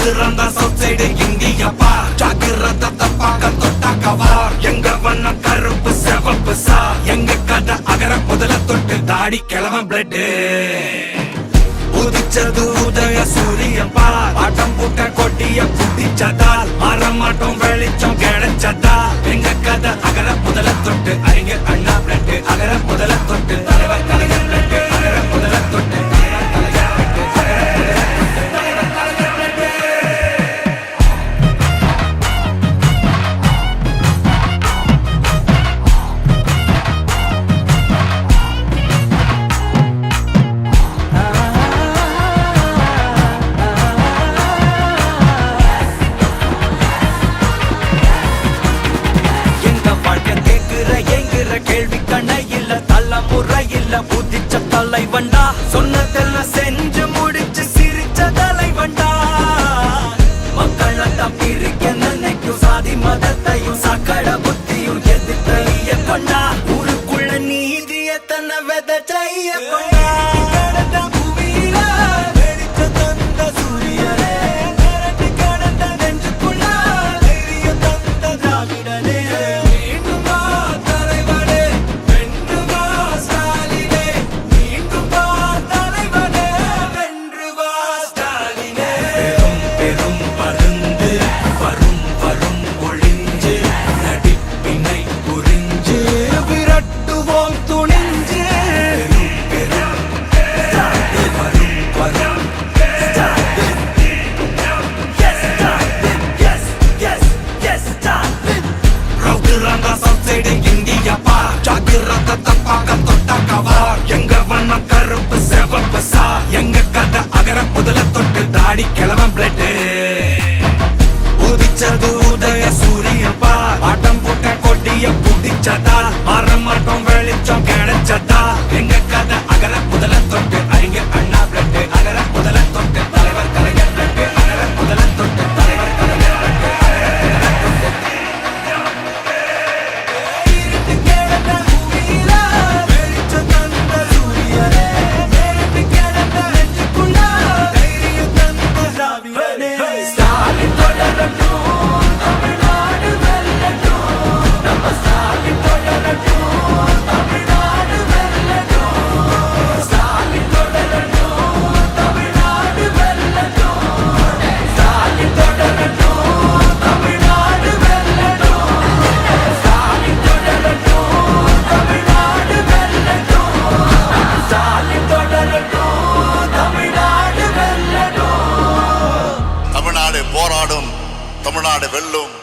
ரவுத்துறந்த south India பார் ஜாகிரத பாக்க தொட்டாக்கவார் எங்க வண்ண கருப்பு செவப்பு சார் எங்க கதை அகர முதல தொட்டு தாடி கிழவன் பிளட் உதிச்சது உதய சூரியன் பார் ஆட்டம் போட்ட கொட்டிய புட்டிச்சதால் மாறமாட்டோம் வெளிச்சம் கிடைச்சதா எங்க கதை அகர முதல தொட்டு அறிஞர் அண்ணா பிளட் அகர முதல தொட்டு தலைவர் கலைஞர் பிளட் அகர முதல தொட்டு கேள்வி கண்ண இல்ல தலைமுறை இல்ல புதிச்ச தலைவண்டா சொன்னதெல்லாம் செஞ்சு முடிச்சு சிரிச்ச தலைவண்டா மக்கள் பிரிக்க நினைக்கும் சாதி மதத்தையும் சக்கட புத்தியும் எதிர்த்தைய கொண்டா ஊருக்குள்ள நீதிய தன்னை விதைச்சைய கொண்டா இந்தியா பார் ஜாகிரத பாக்க தொட்டாக்கவார் எங்க வண்ண கருப்பு செவப்பு சார் எங்க கதை அகர முதல தொட்டு தாடி கிழவன் பிளட் உதிச்சது உதய சூரியன் பார் ஆட்டம் போட்ட கொட்டிய புடிச்சதா மாறமாட்டோம் வெளிச்சம் கிடைச்சதா எங்க கதை அகர முதல தொட்டு அறிஞர் அண்ணா பிளட் அகர முதல தொட்டு தலைவர் கலைஞர் பிளட் அகர முதல தொட்டு தலைவர் கலைஞர் பிளட் தமிழ்நாடு போராடும், தமிழ்நாடு வெல்லும்.